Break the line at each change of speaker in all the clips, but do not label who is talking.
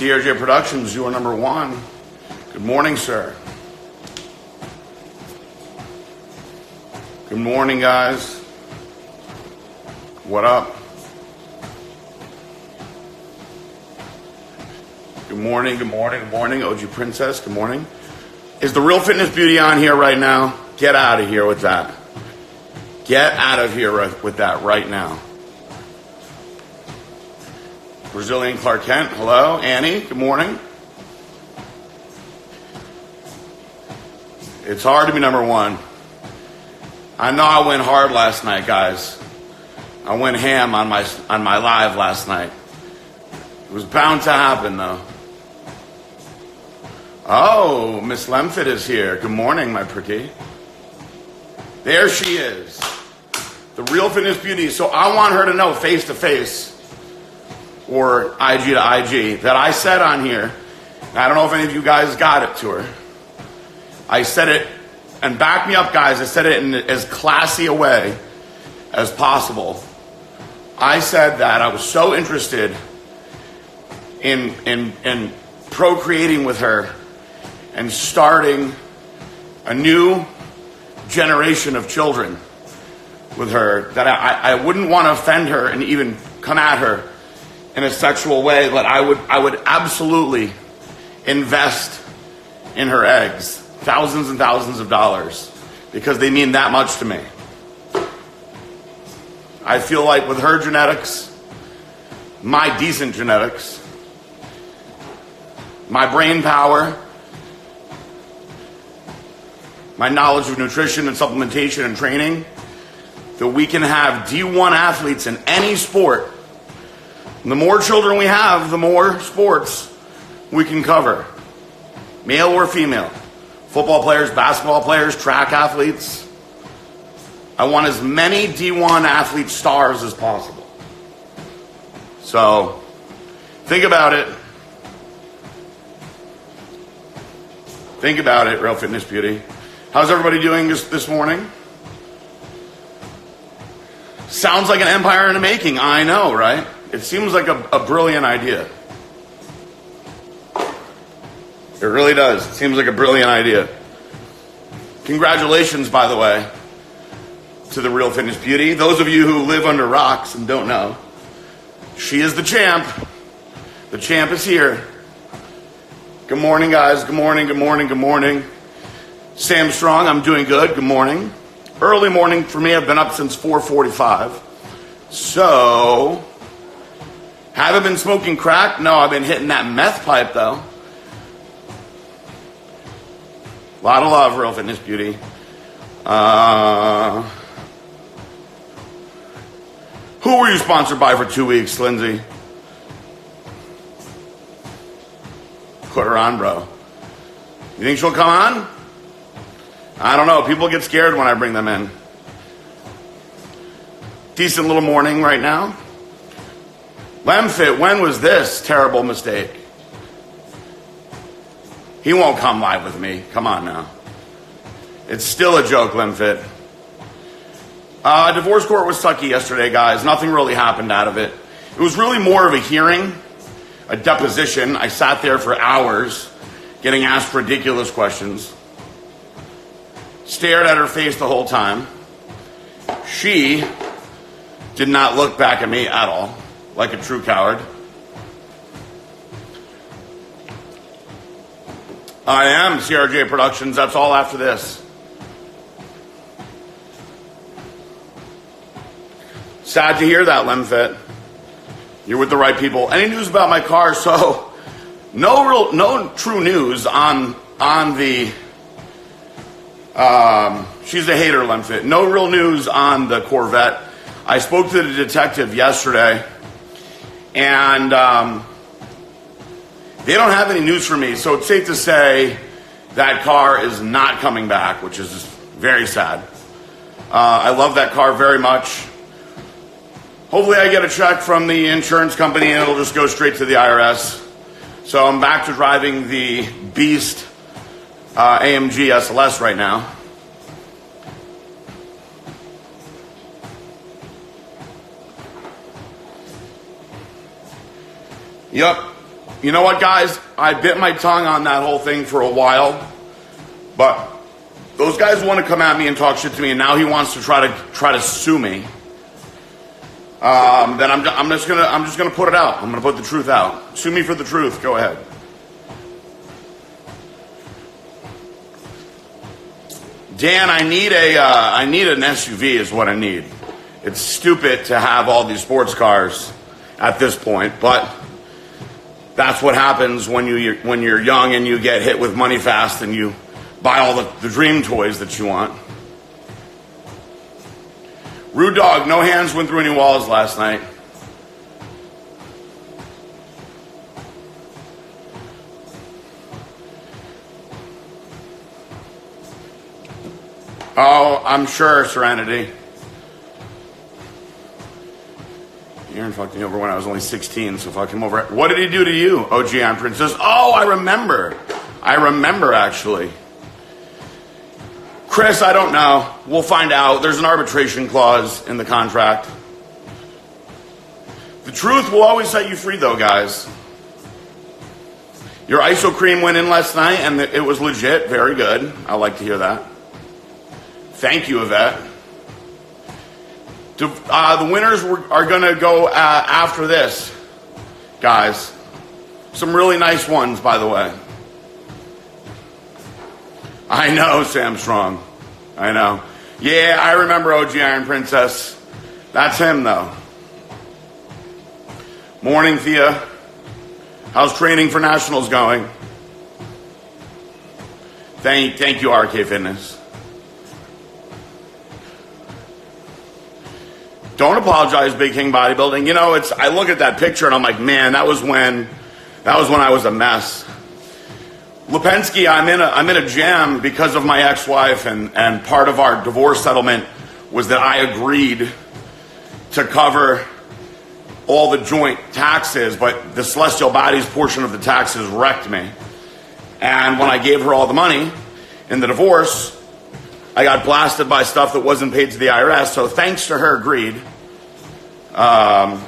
CRJ Productions, you are number one. Good morning, sir. Good morning, guys. What up? Good morning, good morning, good morning. OG Princess, good morning. Is the Real Fitness Beauty on here right now? Get out of here with that. Get out of here with that right now. Brazilian Clark Kent, hello. Annie, good morning. It's hard to be number one. I know I went hard last night, guys. I went ham on my live last night. It was bound to happen, though. Oh, Miss Lemfit is here. Good morning, my pretty. There she is. The Real Fitness Beauty. So I want her to know face to face, or IG to IG, that I said on here, I don't know if any of you guys got it to her. I said it, and back me up, guys, I said it in as classy a way as possible. I said that I was so interested in procreating with her and starting a new generation of children with her, that I wouldn't want to offend her and even come at her in a sexual way, but I would absolutely invest in her eggs, thousands and thousands of dollars, because they mean that much to me. I feel like with her genetics, my decent genetics, my brain power, my knowledge of nutrition and supplementation and training, that we can have D1 athletes in any sport. And the more children we have, the more sports we can cover, male or female. Football players, basketball players, track athletes. I want as many D1 athlete stars as possible. So, think about it. Think about it, Real Fitness Beauty. How's everybody doing this morning? Sounds like an empire in the making. I know, right? It seems like a brilliant idea. It really does. It seems like a brilliant idea. Congratulations, by the way, to the Real Fitness Beauty. Those of you who live under rocks and don't know, she is the champ. The champ is here. Good morning, guys. Good morning, good morning, good morning. Sam Strong, I'm doing good. Good morning. Early morning for me. I've been up since 4:45. So, haven't been smoking crack. No, I've been hitting that meth pipe, though. A lot of love, Real Fitness Beauty. Who were you sponsored by for 2 weeks, Lindsay? Put her on, bro. You think she'll come on? I don't know. People get scared when I bring them in. Decent little morning right now. Lemfit, when was this terrible mistake? He won't come live with me. Come on now. It's still a joke, Lemfit. Divorce court was sucky yesterday, guys. Nothing really happened out of it. It was really more of a hearing, a deposition. I sat there for hours getting asked ridiculous questions. Stared at her face the whole time. She did not look back at me at all, like a true coward. I am CRJ Productions. That's all after this. Sad to hear that, Lemfit. You're with the right people. Any news about my car? So, no true news on the. She's a hater, Lemfit. No real news on the Corvette. I spoke to the detective yesterday, and they don't have any news for me. So it's safe to say that car is not coming back, which is very sad. I love that car very much. Hopefully I get a check from the insurance company and it'll just go straight to the IRS. So I'm back to driving the Beast AMG SLS right now. Yep. You know what, guys? I bit my tongue on that whole thing for a while, but those guys want to come at me and talk shit to me, and now he wants to try to sue me. Then I'm just gonna put it out. I'm gonna put the truth out. Sue me for the truth. Go ahead. Dan, I need an SUV is what I need. It's stupid to have all these sports cars at this point, but that's what happens when you're young and you get hit with money fast and you buy all the dream toys that you want. Rude dog, no hands went through any walls last night. Oh, I'm sure, Serenity. Aaron fucked me over when I was only 16, so fuck him over. What did he do to you, OG Iron Princess? Oh, I remember. Actually. Chris, I don't know. We'll find out. There's an arbitration clause in the contract. The truth will always set you free, though, guys. Your ISO cream went in last night, and it was legit. Very good. I like to hear that. Thank you, Yvette. The winners are going to go after this, guys. Some really nice ones, by the way. I know, Sam Strong. I know. Yeah, I remember OG Iron Princess. That's him, though. Morning, Thea. How's training for nationals going? Thank you, RK Fitness. Don't apologize, Big King Bodybuilding. You know, I look at that picture and I'm like, man, that was when I was a mess. Lipensky, I'm in a jam because of my ex-wife, and part of our divorce settlement was that I agreed to cover all the joint taxes, but the Celestial Bodies portion of the taxes wrecked me. And when I gave her all the money in the divorce, I got blasted by stuff that wasn't paid to the IRS, so thanks to her greed, I'm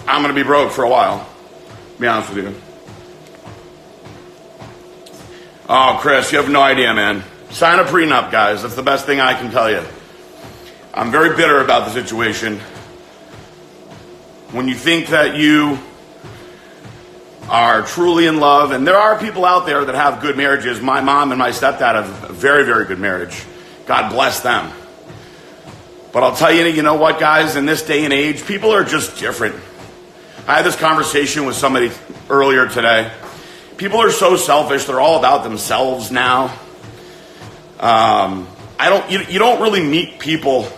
going to be broke for a while, to be honest with you. Oh, Chris, you have no idea, man. Sign a prenup, guys. That's the best thing I can tell you. I'm very bitter about the situation. When you think that you are truly in love, and there are people out there that have good marriages. My mom and my stepdad have a very, very good marriage. God bless them. But I'll tell you, you know what, guys? In this day and age, people are just different. I had this conversation with somebody earlier today. People are so selfish. They're all about themselves now. You don't really meet people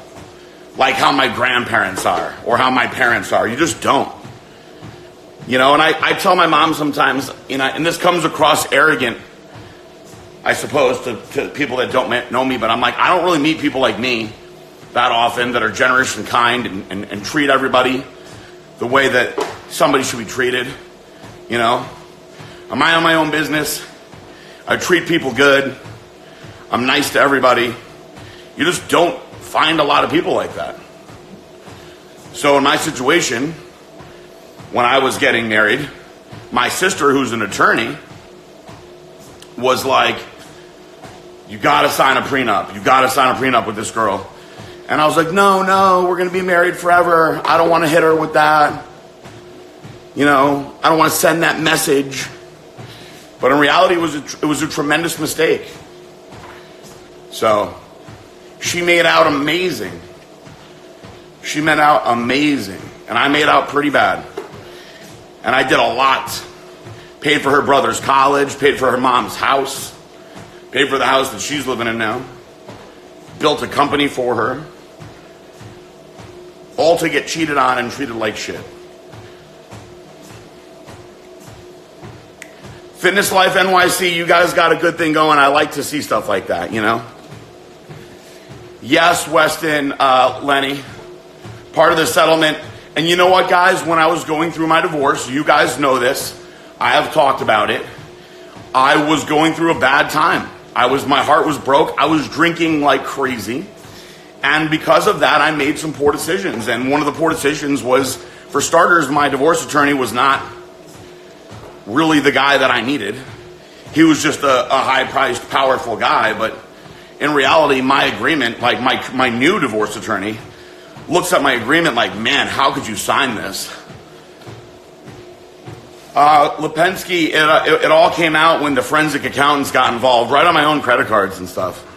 like how my grandparents are or how my parents are. You just don't. You know, and I tell my mom sometimes, you know, and this comes across arrogant, I suppose, to people that don't know me, but I'm like, I don't really meet people like me that often that are generous and kind and treat everybody the way that somebody should be treated, you know. I mind my own business. I treat people good. I'm nice to everybody. You just don't find a lot of people like that. So in my situation, when I was getting married, my sister, who's an attorney, was like, you got to sign a prenup. You got to sign a prenup with this girl. And I was like, no, we're going to be married forever. I don't want to hit her with that. You know, I don't want to send that message. But in reality, it was a tremendous mistake. So she made out amazing. And I made out pretty bad. And I did a lot. Paid for her brother's college, paid for her mom's house, paid for the house that she's living in now, built a company for her, all to get cheated on and treated like shit. Fitness Life NYC, you guys got a good thing going. I like to see stuff like that, you know? Yes, Weston, Lenny, part of the settlement. And you know what, guys? When I was going through my divorce, you guys know this. I have talked about it. I was going through a bad time. My heart was broke. I was drinking like crazy. And because of that, I made some poor decisions. And one of the poor decisions was, for starters, my divorce attorney was not really the guy that I needed. He was just a high-priced, powerful guy, but in reality, my agreement, like my new divorce attorney, looks at my agreement like, man, how could you sign this? Lipinski, it all came out when the forensic accountants got involved, right on my own credit cards and stuff.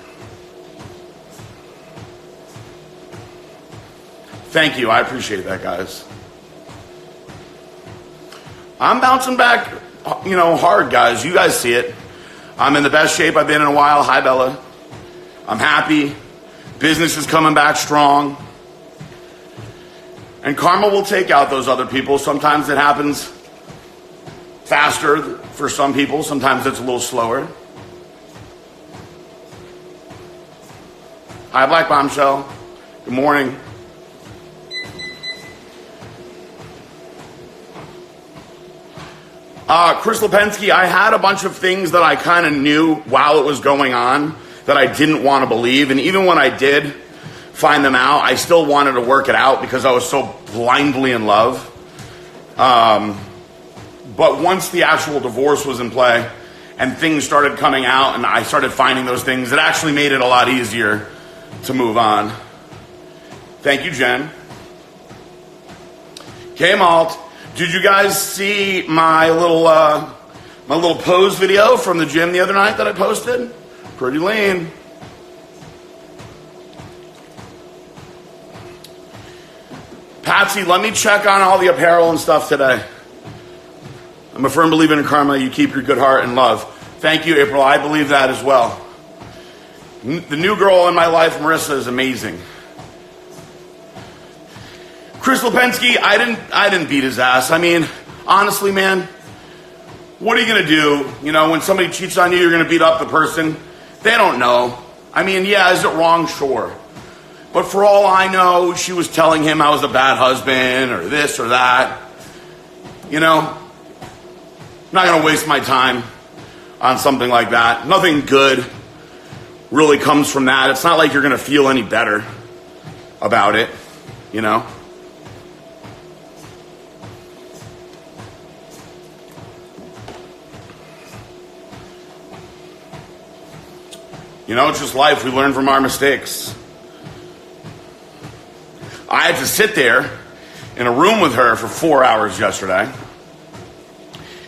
Thank you, I appreciate that, guys. I'm bouncing back, hard, guys. You guys see it. I'm in the best shape I've been in a while. Hi, Bella. I'm happy. Business is coming back strong. And karma will take out those other people. Sometimes it happens faster for some people. Sometimes it's a little slower. Hi, Black Bombshell. Good morning. Chris Lipinski, I had a bunch of things that I kind of knew while it was going on that I didn't want to believe. And even when I did find them out, I still wanted to work it out because I was so blindly in love. But once the actual divorce was in play and things started coming out and I started finding those things, it actually made it a lot easier to move on. Thank you, Jen. K-Malt. Did you guys see my little pose video from the gym the other night that I posted? Pretty lean. Patsy, let me check on all the apparel and stuff today. I'm a firm believer in karma. You keep your good heart and love. Thank you, April. I believe that as well. The new girl in my life, Marissa, is amazing. Chris Lipinski, I didn't beat his ass. I mean, honestly, man, what are you going to do? When somebody cheats on you, you're going to beat up the person. They don't know. I mean, yeah, is it wrong? Sure. But for all I know, she was telling him I was a bad husband or this or that. I'm not going to waste my time on something like that. Nothing good really comes from that. It's not like you're going to feel any better about it, It's just life. We learn from our mistakes. I had to sit there in a room with her for 4 hours yesterday.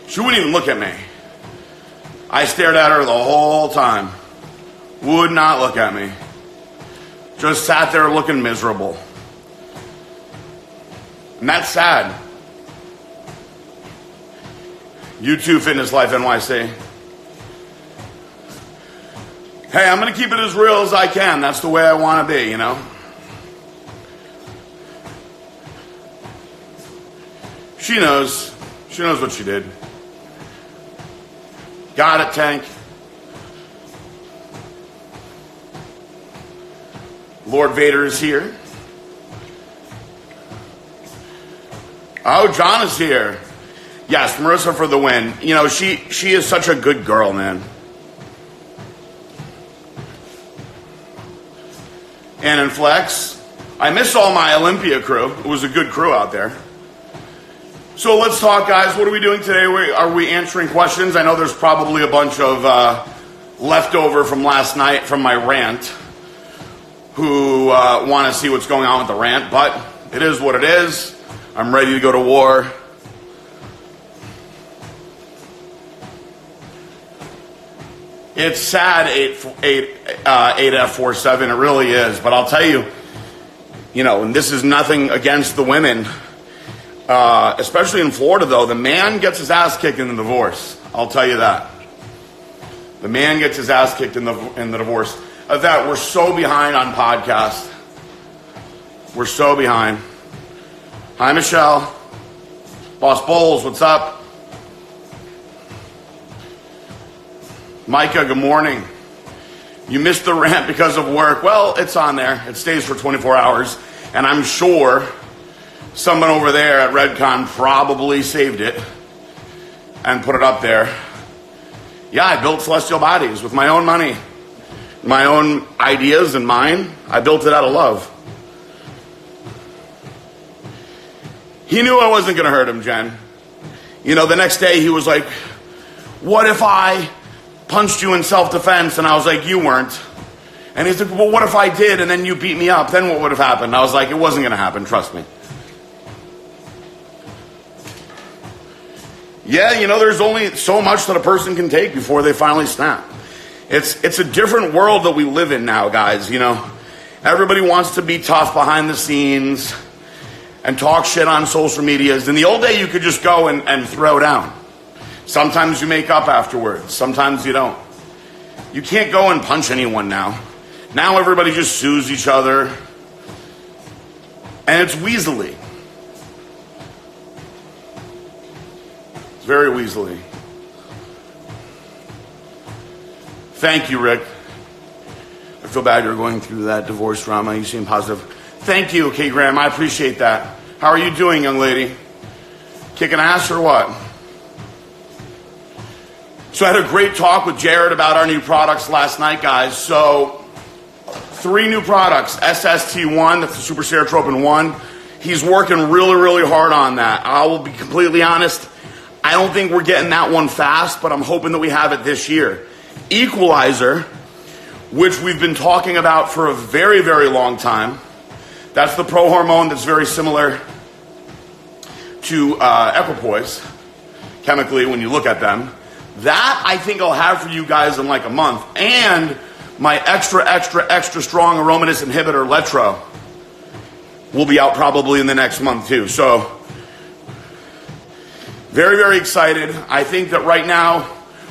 She wouldn't even look at me. I stared at her the whole time. Would not look at me. Just sat there looking miserable. And that's sad. You too, Fitness Life NYC. Hey, I'm going to keep it as real as I can. That's the way I want to be, She knows. She knows what she did. Got it, Tank. Lord Vader is here. Oh, John is here. Yes, Marissa for the win. She is such a good girl, man. And in Flex, I miss all my Olympia crew. It was a good crew out there. So let's talk, guys. What are we doing today? Are we answering questions? I know there's probably a bunch of leftover from last night from my rant who want to see what's going on with the rant, but it is what it is. I'm ready to go to war. It's sad, 8F47, it really is. But I'll tell you, and this is nothing against the women, especially in Florida, though, the man gets his ass kicked in the divorce. I'll tell you that. The man gets his ass kicked in the divorce. Of that, we're so behind on podcasts. We're so behind. Hi, Michelle. Boss Bowles, what's up? Micah, good morning. You missed the rant because of work. Well, it's on there. It stays for 24 hours. And I'm sure someone over there at Redcon probably saved it and put it up there. Yeah, I built Celestial Bodies with my own money. My own ideas and mine. I built it out of love. He knew I wasn't going to hurt him, Jen. You know, the next day he was like, what if I punched you in self-defense? And I was like, you weren't. And he's like, well, what if I did and then you beat me up? Then what would have happened? I was like, it wasn't going to happen, trust me. Yeah, you know, there's only so much that a person can take before they finally snap. It's a different world that we live in now, guys, you know. Everybody wants to be tough behind the scenes and talk shit on social medias. In the old day, you could just go and throw down. Sometimes you make up afterwards. Sometimes you don't. You can't go and punch anyone now. Now everybody just sues each other. And it's weaselly. It's very weaselly. Thank you, Rick. I feel bad you're going through that divorce drama. You seem positive. Thank you, Kay Graham. I appreciate that. How are you doing, young lady? Kicking ass or what? So I had a great talk with Jared about our new products last night, guys. So 3 new products. SST1, that's the Super Serotropen 1. He's working really, really hard on that. I will be completely honest. I don't think we're getting that one fast, but I'm hoping that we have it this year. Equalizer, which we've been talking about for a very, very long time. That's the pro-hormone that's very similar to equipoise, chemically, when you look at them. That, I think I'll have for you guys in like a month. And my extra strong aromatase inhibitor, Letro, will be out probably in the next month too. So, very, very excited. I think that right now,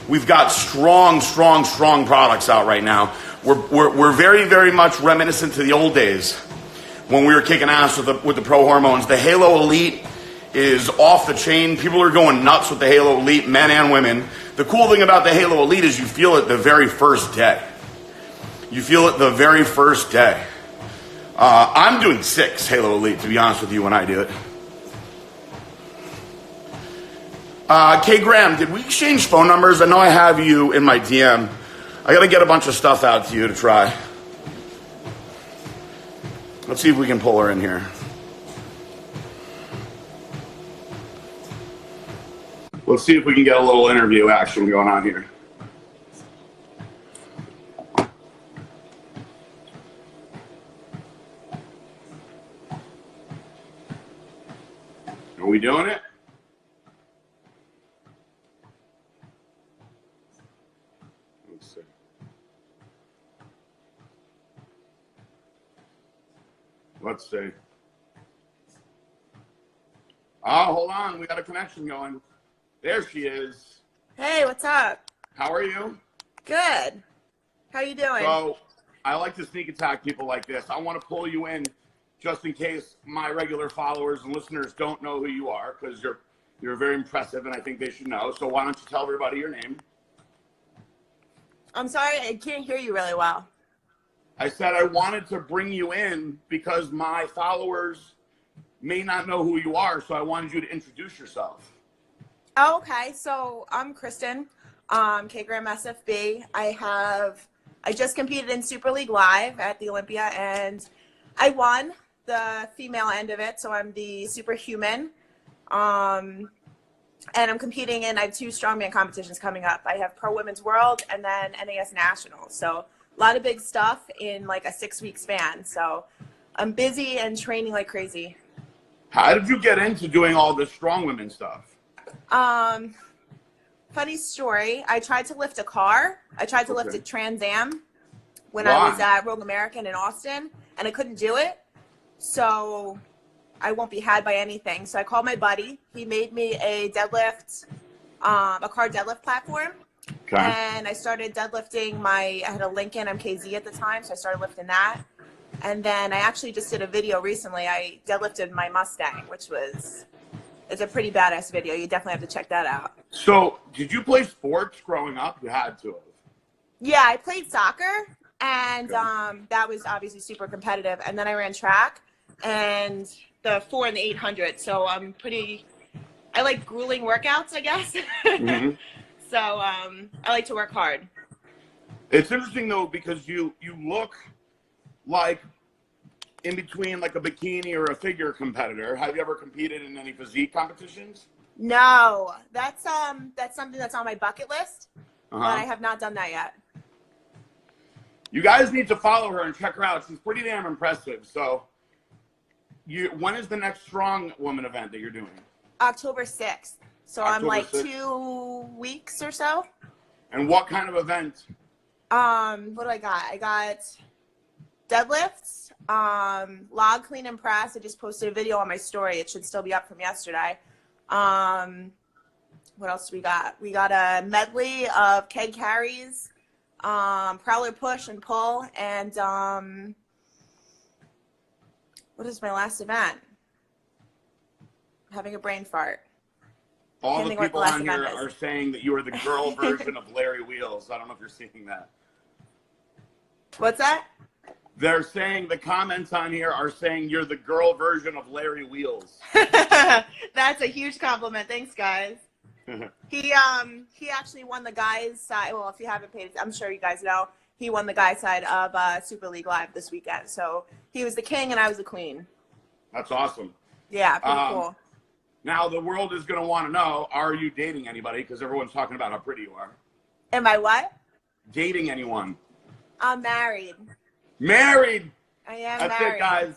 we've got strong products out right now. We're very, very much reminiscent to the old days when we were kicking ass with the pro hormones. The Halo Elite is off the chain. People are going nuts with the Halo Elite, men and women. The cool thing about the Halo Elite is you feel it the very first day. You feel it the very first day. I'm doing 6 Halo Elite, to be honest with you, when I do it. Kay Graham, did we exchange phone numbers? I know I have you in my DM. I got to get a bunch of stuff out to you to try. Let's see if we can pull her in here. Let's see if we can get a little interview action going on here. Are we doing it? Let's see. Let's see. Oh, hold on. We got a connection going. There she is.
Hey, what's up?
How are you?
Good. How you doing?
So, I like to sneak attack people like this. I want to pull you in just in case my regular followers and listeners don't know who you are, because you're very impressive and I think they should know. So why don't you tell everybody your name?
I'm sorry, I can't hear you really well.
I said I wanted to bring you in because my followers may not know who you are, so I wanted you to introduce yourself.
Oh, okay, so I'm Kristen, K Graham SFB. I just competed in Super League Live at the Olympia and I won the female end of it, so I'm the superhuman. And I'm competing in, I have 2 strongman competitions coming up. I have Pro Women's World and then NAS Nationals. So a lot of big stuff in like a 6-week span. So I'm busy and training like crazy.
How did you get into doing all this strong women stuff?
Funny story. I tried to lift a car. I tried to lift a Trans Am when I was at Rogue American in Austin, and I couldn't do it. So I won't be had by anything. So I called my buddy. He made me a deadlift, a car deadlift platform. Okay. And I started deadlifting I had a Lincoln MKZ at the time, so I started lifting that. And then I actually just did a video recently. I deadlifted my Mustang, which it's a pretty badass video. You definitely have to check that out.
So did you play sports growing up? You had to have.
Yeah, I played soccer, and that was obviously super competitive. And then I ran track and the 4 and the 800. So I like grueling workouts, I guess. Mm-hmm. So I like to work hard.
It's interesting though, because you look like in between like a bikini or a figure competitor. Have you ever competed in any physique competitions?
No, that's something that's on my bucket list,
Uh-huh.
but I have not done that yet.
You guys need to follow her and check her out. She's pretty damn impressive. So, when is the next Strong Woman event that you're doing?
October 6th. So
October
I'm like
6th.
2 weeks or so.
And what kind of event?
What do I got? I got deadlifts, log clean and press. I just posted a video on my story. It should still be up from yesterday. What else do we got? We got a medley of keg carries, prowler push and pull, and what is my last event? I'm having a brain fart.
All
Can't
the
think what
people
the last
on here
event is.
are saying that you are the girl version of Larry Wheels. I don't know if you're seeing that.
What's that?
They're saying, the comments on here are saying you're the girl version of Larry Wheels.
That's a huge compliment. Thanks, guys. He actually won the guys side. Well, if you haven't paid, I'm sure you guys know, he won the guys side of Super League Live this weekend. So he was the king and I was the queen.
That's awesome.
Yeah, pretty cool.
Now the world is going to want to know, are you dating anybody? Because everyone's talking about how pretty you are.
Am I what?
Dating anyone?
I'm married.
Married.
I am
That's
married.
it, guys.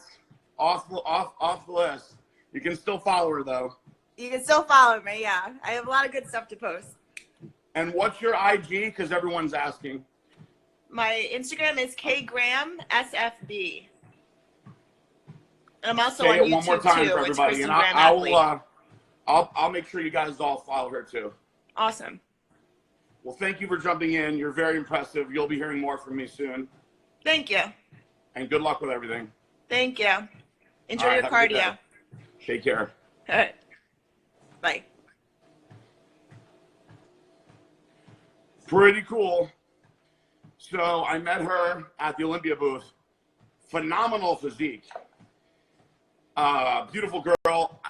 Off the list. You can still follow her though.
You can still follow me. Yeah, I have a lot of good stuff to post.
And what's your IG? Because everyone's asking.
My Instagram is kgramsfb. And I'm also
Say
on
it
YouTube
one more time
too.
for
It's
everybody,
Kristen
and
Graham
I'll make sure you guys all follow her too.
Awesome.
Well, thank you for jumping in. You're very impressive. You'll be hearing more from me soon.
Thank you.
And good luck with everything.
Thank you. Enjoy
All right,
your
have a good
cardio.
day. Take care.
All right. Bye.
Pretty cool. So I met her at the Olympia booth. Phenomenal physique. Beautiful girl.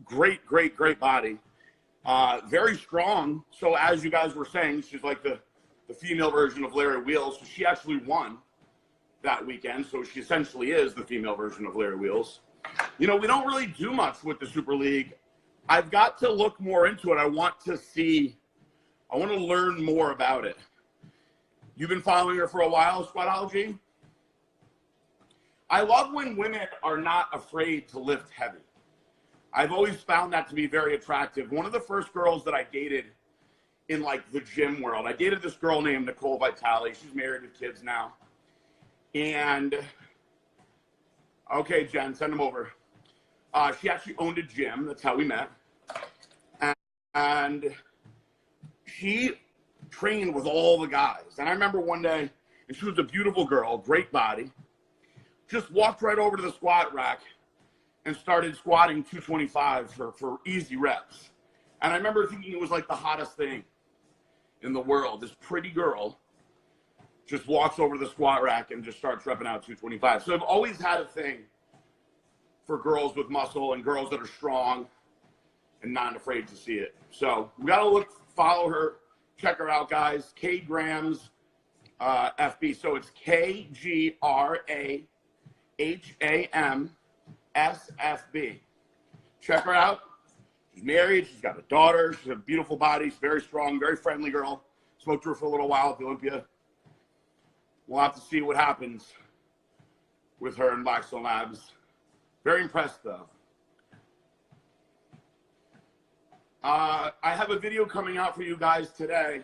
Great body. Very strong. So as you guys were saying, she's like the female version of Larry Wheels. So she actually won that weekend. So she essentially is the female version of Larry Wheels. You know, we don't really do much with the Super League. I've got to look more into it. I want to learn more about it. You've been following her for a while, Squatology? I love when women are not afraid to lift heavy. I've always found that to be very attractive. One of the first girls that I dated in like the gym world, I dated this girl named Nicole Vitale. She's married with kids now. And, okay, Jen, send them over. She actually owned a gym. That's how we met. And she trained with all the guys. And I remember one day, and she was a beautiful girl, great body, just walked right over to the squat rack and started squatting 225 for easy reps. And I remember thinking it was like the hottest thing in the world. This pretty girl just walks over to the squat rack and just starts repping out 225. So I've always had a thing for girls with muscle and girls that are strong and not afraid to see it. So we got to follow her, check her out, guys. K Grams FB. So it's KGRAHAMSFB. Check her out. She's married. She's got a daughter. She's a beautiful body. She's very strong, very friendly girl. Spoke to her for a little while at the Olympia. We'll have to see what happens with her in Blackstone Labs. Very impressed, though. I have a video coming out for you guys today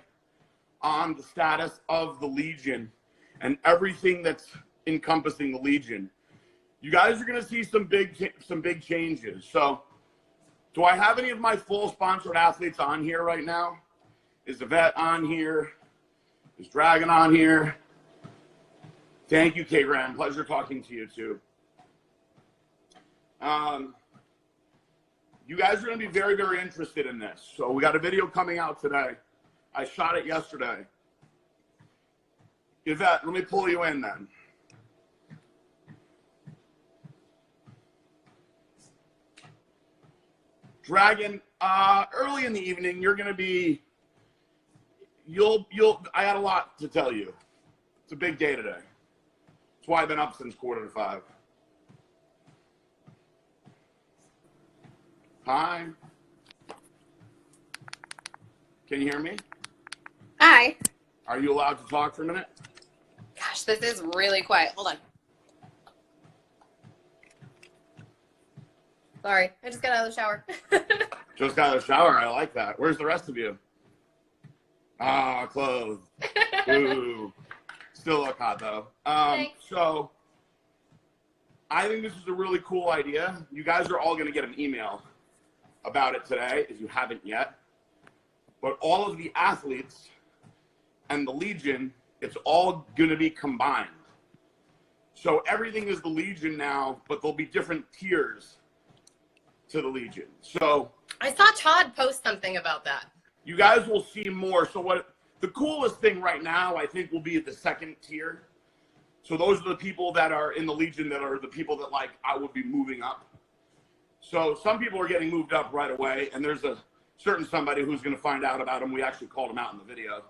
on the status of the Legion and everything that's encompassing the Legion. You guys are going to see some big changes. So, do I have any of my full sponsored athletes on here right now? Is Yvette on here? Is Dragon on here? Thank you, K. Graham. Pleasure talking to you, too. You guys are going to be very, very interested in this. So we got a video coming out today. I shot it yesterday. Yvette, let me pull you in then. Dragon, early in the evening, you're going to be, I got a lot to tell you. It's a big day today. That's why I've been up since 4:45. Hi. Can you hear me?
Hi.
Are you allowed to talk for a minute?
Gosh, this is really quiet. Hold on. Sorry, I just got out of the shower.
Just got out of the shower. I like that. Where's the rest of you? Ah, clothes. Ooh. Still look hot, though. So, I think this is a really cool idea. You guys are all going to get an email about it today, if you haven't yet. But all of the athletes and the Legion, it's all going to be combined. So everything is the Legion now, but there'll be different tiers to the Legion. So
I saw Todd post something about that.
you guys will see more. So what the coolest thing right now, I think, will be the second tier. So those are the people that are in the Legion that are the people that, like, I would be moving up. So some people are getting moved up right away, and there's a certain somebody who's going to find out about him. We actually called him out in the video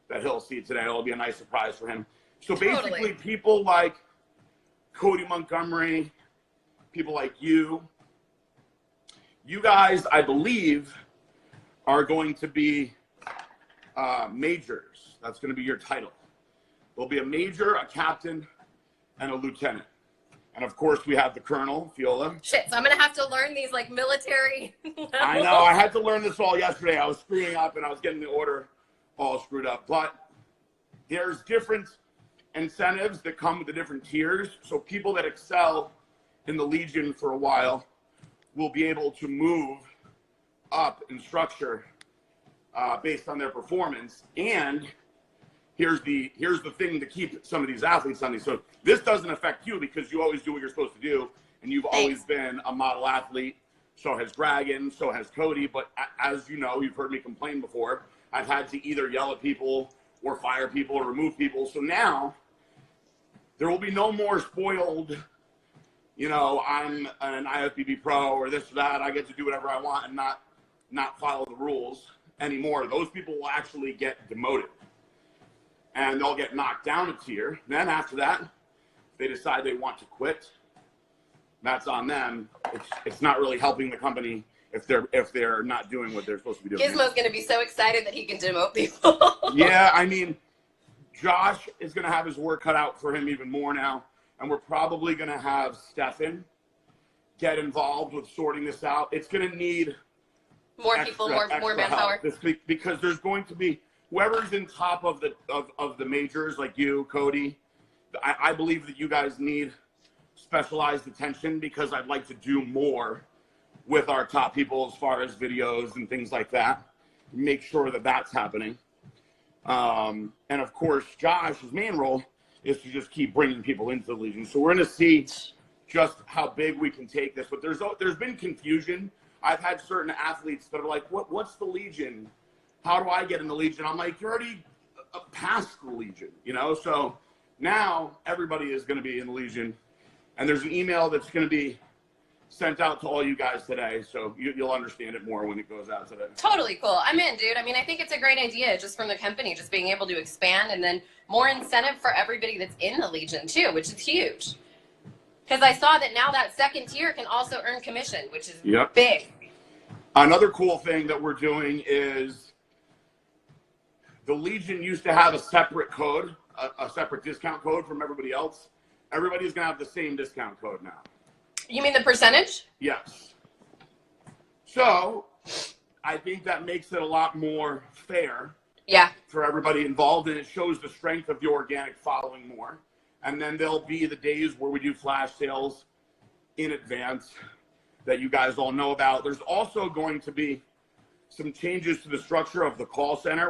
that he'll see today. It'll be a nice surprise for him. So basically, people like Cody Montgomery, people like you guys, I believe, are going to be majors. That's going to be your title. There'll be a major, a captain, and a lieutenant. And of course, we have the colonel, Fiola.
Shit, so I'm going to have to learn these, like, military levels.
I know. I had to learn this all yesterday. I was screwing up, and I was getting the order all screwed up. But there's different incentives that come with the different tiers. So people that excel in the Legion for a while will be able to move up in structure based on their performance. And here's the thing to keep some of these athletes on these. So this doesn't affect you because you always do what you're supposed to do, and you've always been a model athlete. So has Dragon, so has Cody. But as you know, you've heard me complain before, I've had to either yell at people or fire people or remove people. So now there will be no more spoiled, you know, I'm an IFBB pro or this or that. I get to do whatever I want and not follow the rules anymore. Those people will actually get demoted. And they'll get knocked down a tier. Then after that, if they decide they want to quit, that's on them. It's not really helping the company if they're not doing what they're supposed to be doing.
Gizmo's going to be so excited that he can demote people.
Yeah, I mean, Josh is going to have his work cut out for him even more now. And we're probably going to have Stefan get involved with sorting this out. It's going to need
more people, more manpower.
Because there's going to be whoever's in top of the majors, like you, Cody. I believe that you guys need specialized attention because I'd like to do more with our top people as far as videos and things like that. Make sure that that's happening. And of course, Josh's main role is to just keep bringing people into the Legion. So we're going to see just how big we can take this. But there's been confusion. I've had certain athletes that are like, what's the Legion? How do I get in the Legion? I'm like, you're already past the Legion, you know? So now everybody is going to be in the Legion. And there's an email that's going to be sent out to all you guys today. So you'll understand it more when it goes out today.
Totally cool. I'm in, dude. I mean, I think it's a great idea just from the company, just being able to expand and then more incentive for everybody that's in the Legion too, which is huge. Because I saw that now that second tier can also earn commission, which is big.
Another cool thing that we're doing is the Legion used to have a separate code, a separate discount code from everybody else. Everybody's going to have the same discount code now.
You mean the percentage?
Yes. So I think that makes it a lot more fair for everybody involved, and it shows the strength of the organic following more. And then there'll be the days where we do flash sales in advance that you guys all know about. There's also going to be some changes to the structure of the call center.